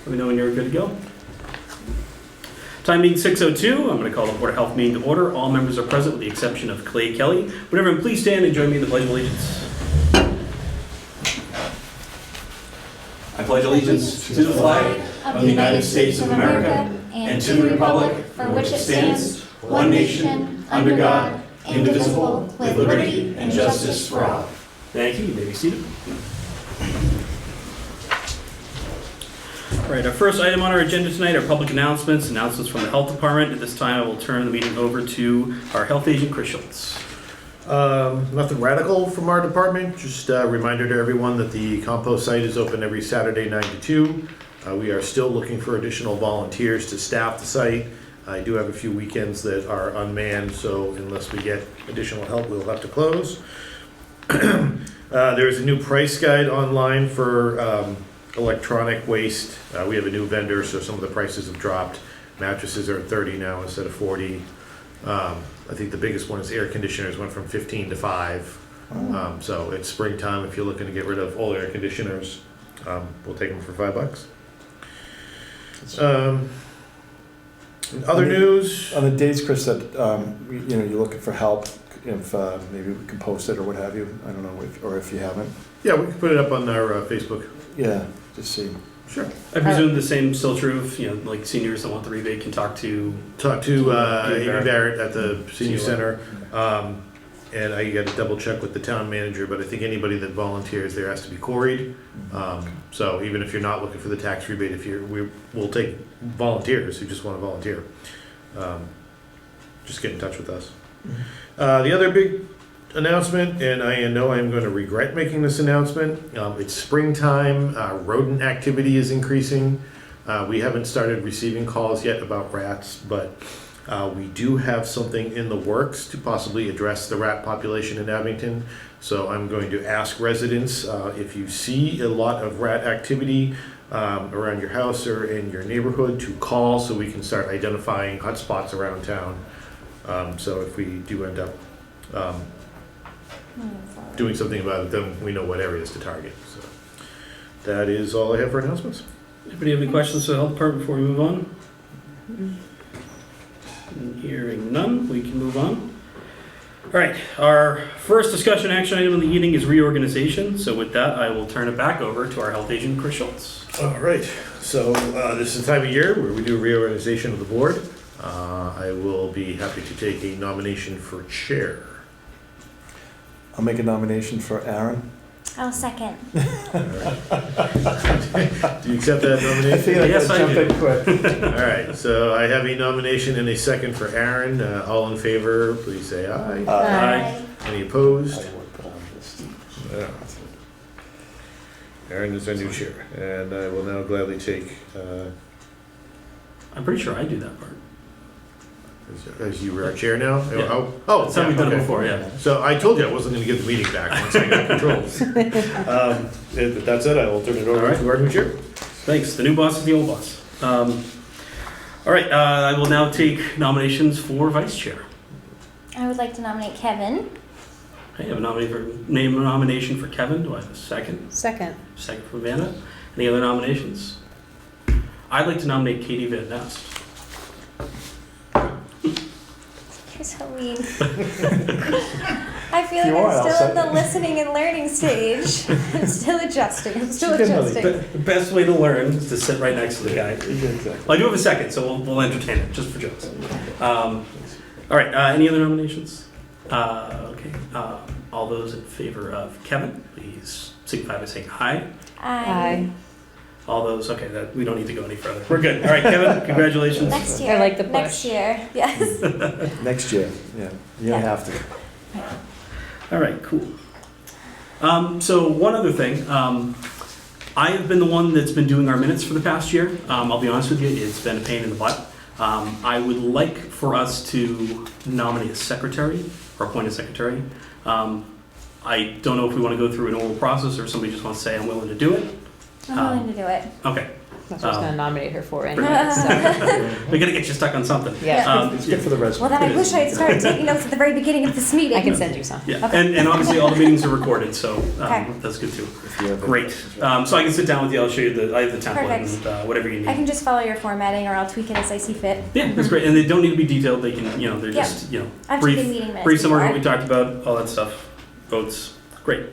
Let me know when you're good to go. Time being 6:02, I'm going to call the Board of Health meeting to order. All members are present with the exception of Clay Kelly. Would everyone please stand and join me in the Pledge of Allegiance? I pledge allegiance to the flag of the United States of America and to the republic for which it stands, one nation, under God, indivisible, with liberty and justice for all. Thank you. You may be seated. All right, our first item on our agenda tonight are public announcements from the Health Department. At this time, I will turn the meeting over to our Health Agent, Chris Schultz. Nothing radical from our department, just a reminder to everyone that the compost site is open every Saturday 9 to 2. We are still looking for additional volunteers to staff the site. I do have a few weekends that are unmanned, so unless we get additional help, we'll have to close. There's a new price guide online for electronic waste. We have a new vendor, so some of the prices have dropped. Mattresses are at 30 now instead of 40. I think the biggest one is air conditioners went from 15 to 5. So it's springtime. If you're looking to get rid of all air conditioners, we'll take them for $5. Other news on the days, Chris, that you're looking for help. If maybe we can post it or what have you. I don't know if you haven't. Yeah, we can put it up on our Facebook. Yeah, just see. Sure. I presume the same still true of, like seniors that want the rebate can talk to Amy Barrett at the senior center. And I got to double check with the town manager, but I think anybody that volunteers there has to be quarried. So even if you're not looking for the tax rebate, we'll take volunteers who just want to volunteer. Just get in touch with us. The other big announcement, and I know I'm going to regret making this announcement, it's springtime. Rodent activity is increasing. We haven't started receiving calls yet about rats, but we do have something in the works to possibly address the rat population in Abington. So I'm going to ask residents, if you see a lot of rat activity around your house or in your neighborhood, to call so we can start identifying hotspots around town. So if we do end up doing something about it, then we know what areas to target. So that is all I have for announcements. Anybody have any questions for the Health Department before we move on? Hearing none, we can move on. All right, our first discussion action item of the evening is reorganization. So with that, I will turn it back over to our Health Agent, Chris Schultz. All right, so this is the time of year where we do reorganization of the board. I will be happy to take a nomination for chair. I'll make a nomination for Aaron. I'll second. Do you accept that nomination? I feel like Yes, I jump do. in quick. All right, so I have a nomination and a second for Aaron. All in favor, please say aye. Aye. Any opposed? I would put on this. No. Aaron is our new chair, and I will now gladly take, I'm pretty sure I do that part. as you were our chair now? Yeah. Oh, That's how we've done it okay. before, yeah. So I told you I wasn't going to get the meeting back once I got control. If that's it, I will turn it over All right. to our new chair. Thanks. The new boss is the old boss. All right, I will now take nominations for vice chair. I would like to nominate Kevin. I have a nomination for Kevin. Do I have a second? Second. Second for Vanna. Any other nominations? I'd like to nominate Katie Van Nest. You're so mean. I feel like You are, I'm I'll still in the second. listening and learning stage. I'm still adjusting. She didn't really- The best way to learn is to sit right next to the guy. Exactly. Well, I do have a second, so we'll entertain it, just for jokes. All right, any other nominations? Okay, all those in favor of Kevin, please signify by saying aye. Aye. All those, okay, that we don't need to go any further. We're good. All right, Kevin, congratulations. Next year. I like the push. Next year, yes. Next year, yeah. You don't have to. All right, cool. So one other thing, I have been the one that's been doing our minutes for the past year. I'll be honest with you, it's been a pain in the butt. I would like for us to nominate a secretary or appoint a secretary. I don't know if we want to go through an oral process or if somebody just wants to say I'm willing to do it. I'm willing to do it. Okay. That's what I was gonna nominate her for anyway, so, We gotta get you stuck on something. yeah. It's good for the resume. Well, then I It wish is. I had started taking notes at the very beginning of this meeting. I can send you some. Yeah, and obviously all the meetings are recorded, so Okay. that's good too. If you have any Great. questions, yeah. So I can sit down with you, I'll show you I have the template Perfect. and whatever you I need. can just follow your formatting, or I'll tweak it as I see fit. Yeah, that's great. And they don't need to be detailed, they can, they're Yeah. just, I've brief, taken meeting minutes brief summary of what before. we talked about, all that stuff, votes, great.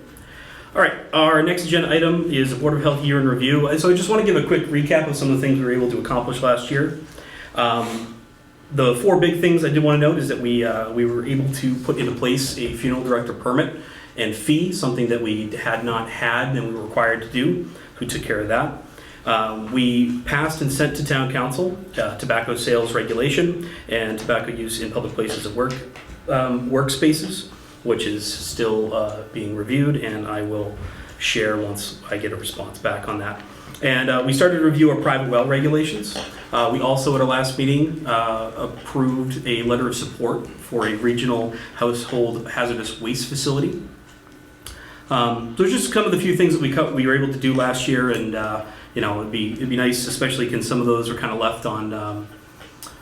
All right, our next agenda item is the Board of Health year in review. And so I just want to give a quick recap of some of the things we were able to accomplish last year. The four big things I did want to note is that we were able to put into place a funeral director permit and fee, something that we had not had and we were required to do. We took care of that. We passed and sent to town council tobacco sales regulation and tobacco use in public places of work, workspaces, which is still being reviewed, and I will share once I get a response back on that. And we started to review our private well regulations. We also, at our last meeting, approved a letter of support for a regional household hazardous waste facility. Those are just some of the few things that we were able to do last year, and it'd be nice, especially because some of those are kind of left on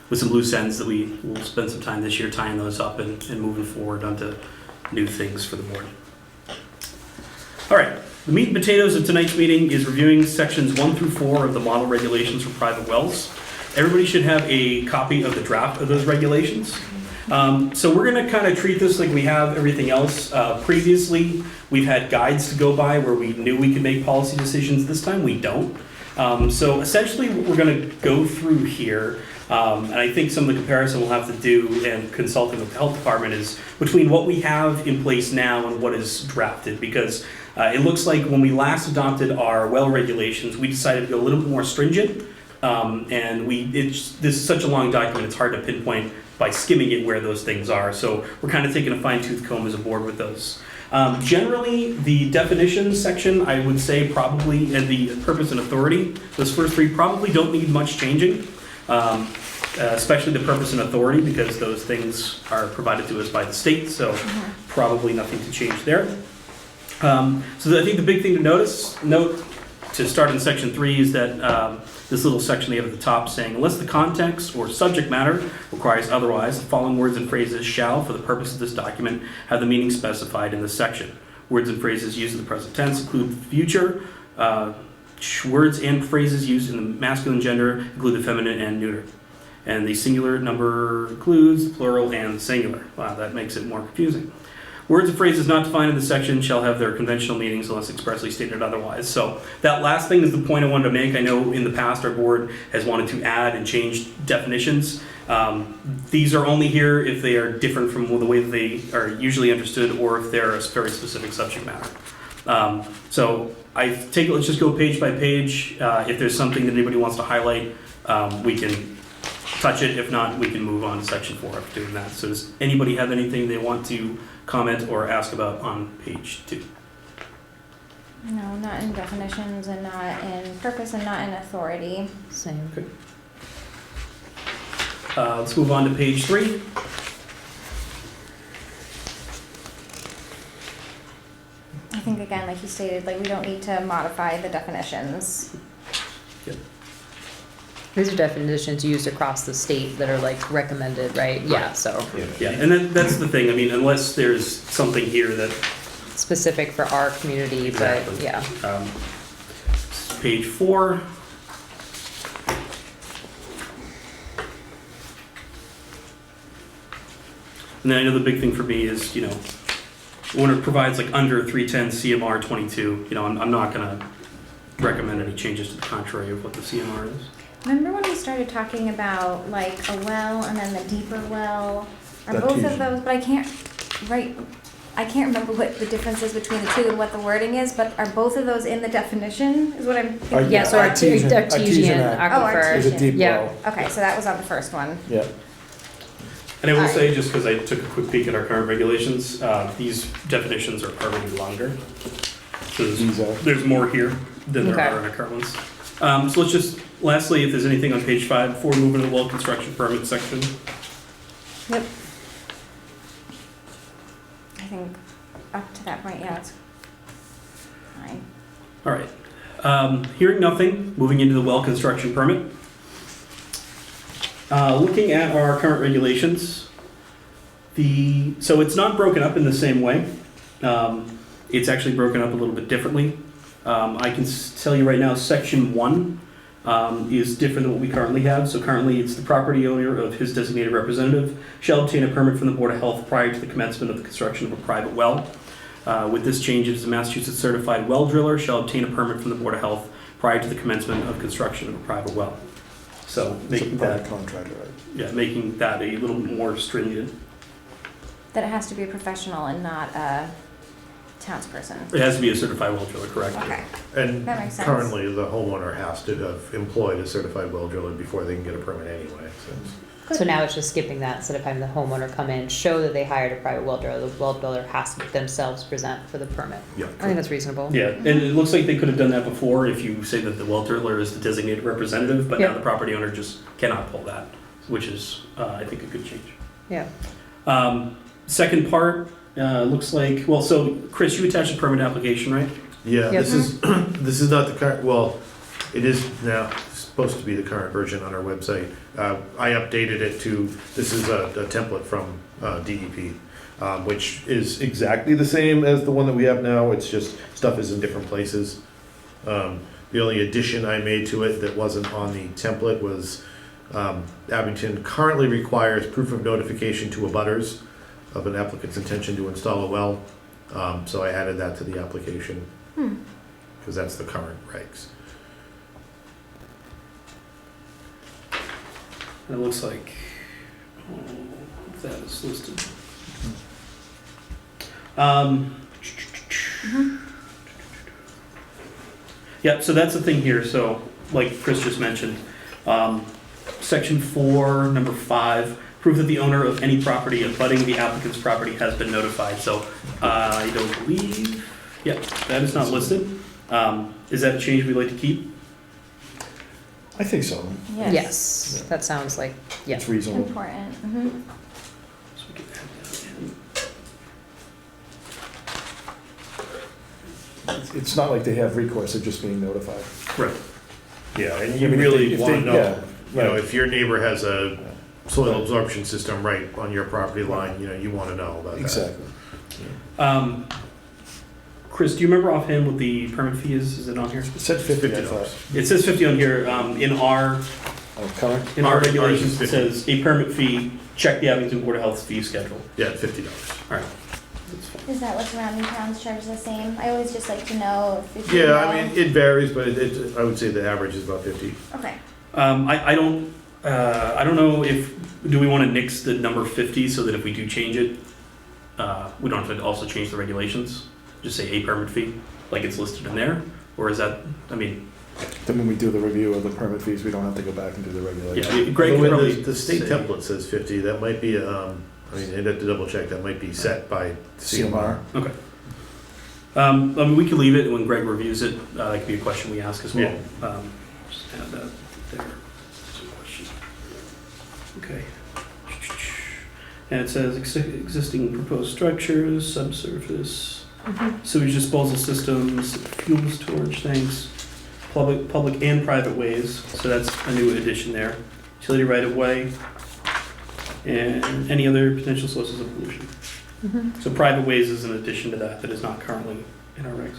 with some loose ends that we will spend some time this year tying those up and moving forward onto new things for the board. All right, the meat and potatoes of tonight's meeting is reviewing sections 1 through 4 of the model regulations for private wells. Everybody should have a copy of the draft of those regulations. So we're gonna kind of treat this like we have everything else. Previously, we've had guides to go by where we knew we could make policy decisions. This time we don't. So essentially what we're gonna go through here, and I think some of the comparison we'll have to do and consulting with the health department is between what we have in place now and what is drafted, because it looks like when we last adopted our well regulations, we decided to go a little bit more stringent, and this is such a long document, it's hard to pinpoint by skimming it where those things are. So we're kind of taking a fine-tooth comb as a board with those. Generally, the definitions section, I would say probably, and the purpose and authority, those first three probably don't need much changing. Especially the purpose and authority, because those things are provided to us by the state, so probably nothing to change there. So I think the big thing to note to start in section 3 is that this little section they have at the top saying, unless the context or subject matter requires otherwise, the following words and phrases shall, for the purpose of this document, have the meaning specified in this section. Words and phrases used in the present tense include future. Words and phrases used in the masculine gender include the feminine and neuter. And the singular number includes the plural and the singular. Wow, that makes it more confusing. Words and phrases not defined in the section shall have their conventional meanings unless expressly stated otherwise. So that last thing is the point I wanted to make. I know in the past our board has wanted to add and change definitions. These are only here if they are different from the way that they are usually understood or if they're a very specific subject matter. So let's just go page by page. If there's something that anybody wants to highlight, we can touch it. If not, we can move on to section 4 after doing that. So does anybody have anything they want to comment or ask about on page 2? No, not in definitions and not in purpose and not in authority. Same. Let's move on to page 3. I think again, like you stated, like we don't need to modify the definitions. These are definitions used across the state that are like recommended, right? Yeah, so Yeah, and that's the thing. I mean, unless there's something here that specific for our community, Exactly. but yeah. Page 4. And then I know the big thing for me is, when it provides like under 310 CMR 22, I'm not gonna recommend any changes to the contrary of what the CMR is. Remember when we started talking about like a well and then the deeper well? Are both of Artesian. those, but I can't remember what the difference is between the two and what the wording is, but are both of those in the definition, is what I'm thinking? Yeah, so Artesian artesian aquifer. Is aquifer. a deep Yeah. well. Okay, so that was on the first one. Yeah. And I will Alright. say, just because I took a quick peek at our current regulations, these definitions are already longer. So These are. there's more here than there Okay. are in our current ones. So let's just, lastly, if there's anything on page 5, before we move into the well construction permit section. Yep. I think up to that point, yeah, it's fine. All right. Hearing nothing, moving into the well construction permit. Looking at our current regulations, so it's not broken up in the same way. It's actually broken up a little bit differently. I can tell you right now, section 1 is different than what we currently have. So currently it's the property owner of his designated representative shall obtain a permit from the Board of Health prior to the commencement of the construction of a private well. With this change, it is a Massachusetts certified well driller shall obtain a permit from the Board of Health prior to the commencement of construction of a private well. So making that, Contractor, right? yeah, making that a little more stringent. That it has to be a professional and not a townsperson. It has to be a certified well driller, correct? Okay, And that makes sense. currently, the homeowner has to have employed a certified well driller before they can get a permit anyway, so. So now it's just skipping that, instead of having the homeowner come in, show that they hired a private well driller, the well driller has to themselves present for the permit. Yeah. I think that's reasonable. Yeah, and it looks like they could have done that before if you say that the well driller is the designated representative, but now Yeah. the property owner just cannot pull that, which is, I think, a good change. Yeah. Second part, looks like, well, so Chris, you attached a permit application, right? Yeah, Yep. this is, this is not the current, well, it is now supposed to be the current version on our website. I updated it to, this is a template from DEP, which is exactly the same as the one that we have now, it's just stuff is in different places. The only addition I made to it that wasn't on the template was Abington currently requires proof of notification to abutters of an applicant's intention to install a well. So I added that to the application, because that's the current regs. And it looks like, that is listed. Yeah, so that's the thing here, so, like Chris just mentioned, section 4, number 5, proof that the owner of any property abutting the applicant's property has been notified, so, I don't believe, yeah, that is not listed. Is that a change we'd like to keep? I think so. Yes, that sounds like, yeah. It's reasonable. Important. So we can add that in. It's not like they have recourse, they're just being notified. Right. Yeah, and I you mean, really if they- wanna know, yeah, you know, right. if your neighbor has a soil absorption system right on your property line, you know, you wanna know about that. Exactly. Chris, do you remember offhand what the permit fee is? Is it on here? It said 50, I $50. thought. It says 50 on here. In our Current? regulations, Ours is it 50. says a permit fee. Check the Abington Board of Health's fee schedule. Yeah, $50. All right. That's fine. Is that what surrounding towns charge the same? I always just like to know if you Yeah, know. I mean, it varies, but I would say the average is about 50. Okay. I don't know if, do we want to nix the number 50 so that if we do change it, we don't have to also change the regulations? Just say a permit fee, like it's listed in there? Or is that, I mean, Then when we do the review of the permit fees, we don't have to go back and do the regulations. yeah, Greg can Although probably the state say- template says 50, that might be, I mean, I'd have to double check, that might be set by CMR. Okay. I mean, we could leave it when Greg reviews it. That could be a question we ask as well. Just add that there. That's a question. Okay. And it says existing proposed structures, subsurface, sewage disposal systems, fuel storage tanks, public and private ways. So that's a new addition there. Utility right of way, and any other potential sources of pollution. So private ways is an addition to that is not currently in our regs.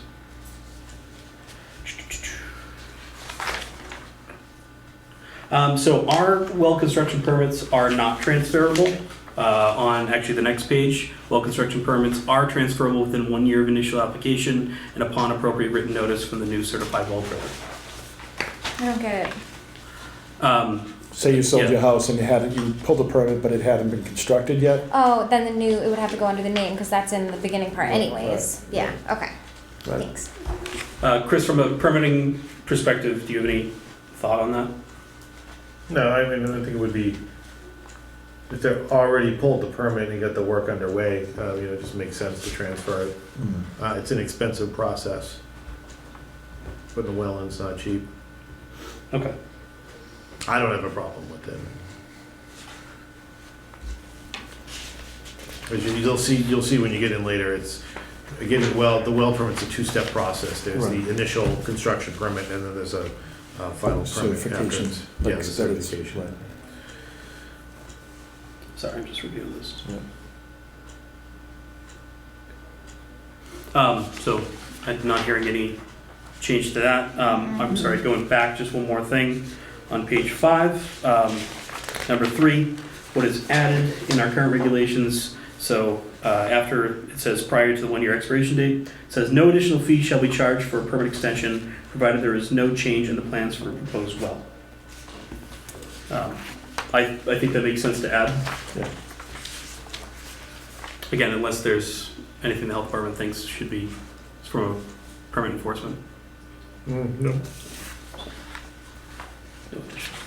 So our well construction permits are not transferable. On actually the next page, well construction permits are transferable within 1 year of initial application and upon appropriate written notice from the new certified well driller. I don't get it. Say you sold Yeah. your house and you pulled a permit, but it hadn't been constructed yet? Oh, then the new, it would have to go under the name because that's in the beginning part Right, anyways. right, Yeah, okay. Right. Thanks. Chris, from a permitting perspective, do you have any thought on that? No, I mean, I think it would be, if they've already pulled the permit and got the work underway, you know, it just makes sense to transfer it. It's an expensive process. Putting a well in's not cheap. Okay. I don't have a problem with it. As you'll see when you get in later, it's, getting the well permit's a two-step process. There's Right. the initial construction permit, and then there's a final permit. Certification. after. Like Yes, that is- certification. right. Sorry, I'm just reviewing this. Yeah. So I'm not hearing any change to that. I'm sorry, going back just one more thing. On page 5, number 3, what is added in our current regulations. So after it says prior to the 1-year expiration date, it says no additional fee shall be charged for a permit extension provided there is no change in the plans for a proposed well. I think that makes sense to add. Yeah. Again, unless there's anything the health department thinks should be from a permit enforcement. No. No additional.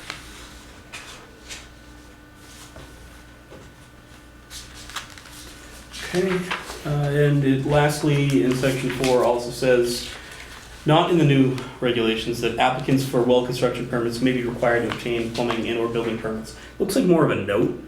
Okay, and lastly, in section 4 also says, not in the new regulations, that applicants for well construction permits may be required to obtain plumbing and/or building permits. Looks like more of a note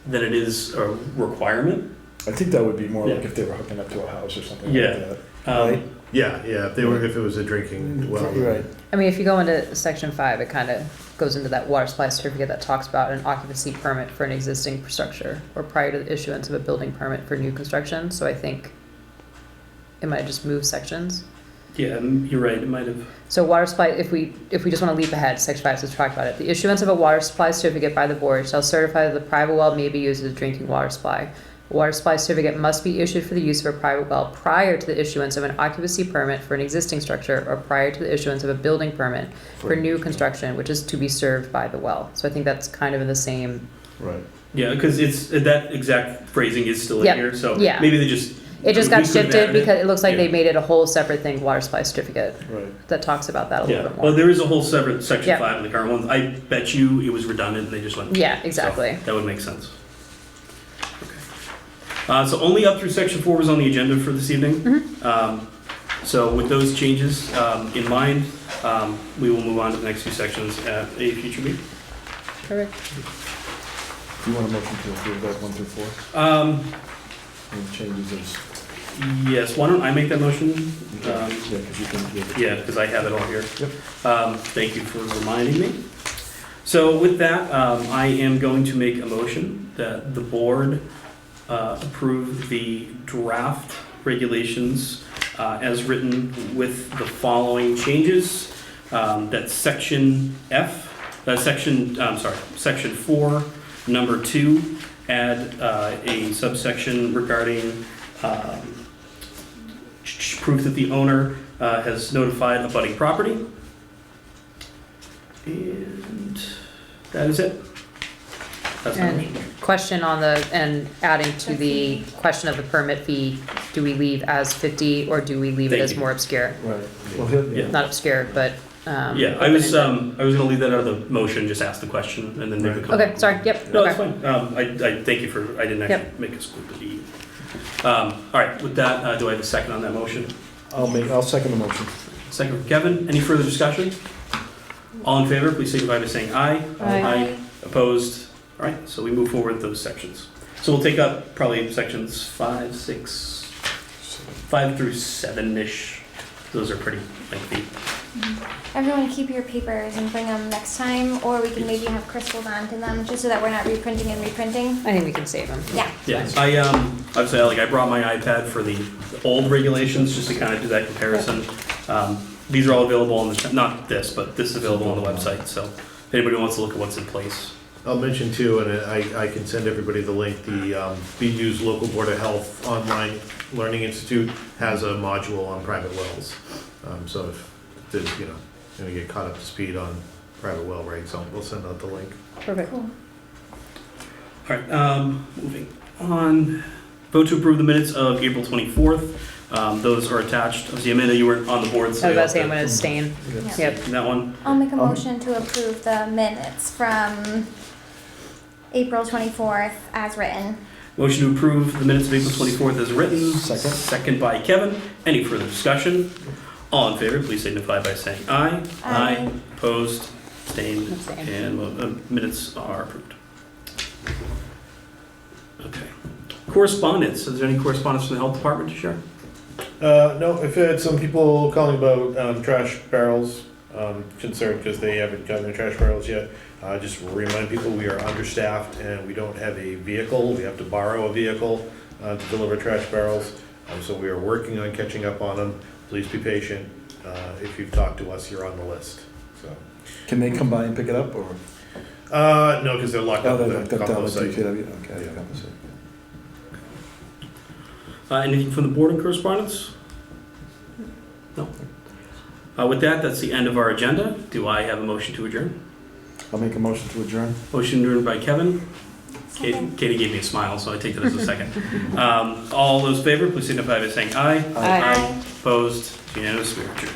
than it is a requirement. I think that would be more like Yeah. if they were hooking up to a house or something Yeah. like that. Right? Yeah, if it was a drinking well. Right. I mean, if you go into section 5, it kind of goes into that water supply certificate that talks about an occupancy permit for an existing structure or prior to the issuance of a building permit for new construction. So I think it might just move sections. Yeah, you're right, it might have. So water supply, if we just want to leap ahead, section 5 says talk about it. The issuance of a water supply certificate by the board shall certify that the private well may be used as a drinking water supply. A water supply certificate must be issued for the use of a private well prior to the issuance of an occupancy permit for an existing structure or prior to the issuance of a building permit for new construction, which is to be served by the well. So I think that's kind of in the same. Right. Yeah, because it's, that exact phrasing is still in Yep. here, so Yeah. maybe they just. It just we got could have shifted added because it looks like Yeah. they made it a whole separate thing, water supply certificate, Right. that talks about that a little Yeah, bit well, more. there is a whole separate section Yeah. 5 in the current ones. I bet you it was redundant and they just went. Yeah, So, exactly. that would make sense. Okay. So only up through section 4 was on the agenda for this evening. So with those changes in mind, we will move on to the next few sections at a future meeting. Perfect. Do you want a motion to approve that 1 through 4? Any changes as? Yes, why don't I make that motion? Yeah, because you can. Yeah, because I have it all here. Yep. Thank you for reminding me. So with that, I am going to make a motion that the board approve the draft regulations as written with the following changes. That section section 4, number 2, add a subsection regarding proof that the owner has notified abutting property. And that is it. That's my And motion. question on and adding to the question of the permit fee, do we leave as 50 or do we leave it Thank as you. more obscure? Right. Well, Yeah. Not obscure, but. Yeah, I was gonna leave that out of the motion, just ask the question and then make a Right. comment. Okay, sorry, yep. No, okay. that's fine. I thank you for, I didn't actually make a scoop of the. All right, with that, do I have a second on that motion? I'll second the motion. Second from Kevin. Any further discussion? All in favor, please signify by saying aye. Aye. Opposed? All right, so we move forward with those sections. So we'll take up probably sections 5 through 7-ish. Those are pretty lengthy. Everyone keep your papers and bring them next time, or we can maybe have Crystal onto them, just so that we're not reprinting and reprinting. I think we can save them. Yeah. Yeah, obviously, I brought my iPad for the old regulations, just to kind of do that comparison. These are all available on the, not this, but this is available on the website, so if anybody wants to look at what's in place. I'll mention too, and I can send everybody the link, the BU's Local Board of Health Online Learning Institute has a module on private wells. So if there's, gonna get caught up to speed on private well regs, we'll send out the link. Perfect. Cool. All right, moving on. Vote to approve the minutes of April 24th. Those are attached. Obviously, Amanda, you weren't on the board, so I was you'll about to say I'm have gonna abstain. Yeah. Yep. that one. I'll make a motion to approve the minutes from April 24th as written. Motion to approve the minutes of April 24th as written. Second. Second by Kevin. Any further discussion? All in favor, please signify by saying aye. Aye. Opposed, abstained, Abstain. and minutes are approved. Okay. Correspondence. Is there any correspondence from the health department to share? No, I've had some people calling about trash barrels, concerned because they haven't gotten their trash barrels yet. Just remind people we are understaffed and we don't have a vehicle. We have to borrow a vehicle to deliver trash barrels. So we are working on catching up on them. Please be patient. If you've talked to us, you're on the list. So. Can they come by and pick it up, or? No, because they're locked Oh, up they're at locked the up down compost at site. DPW, okay, Yeah. compost site. Anything from the board on correspondence? No. With that, that's the end of our agenda. Do I have a motion to adjourn? I'll make a motion to adjourn. Motion adjourned by Kevin. Second. Katie gave me a smile, so I take that as a second. All those in favor, please signify by saying aye. Aye. Aye. Opposed? Unanimous? We are adjourned.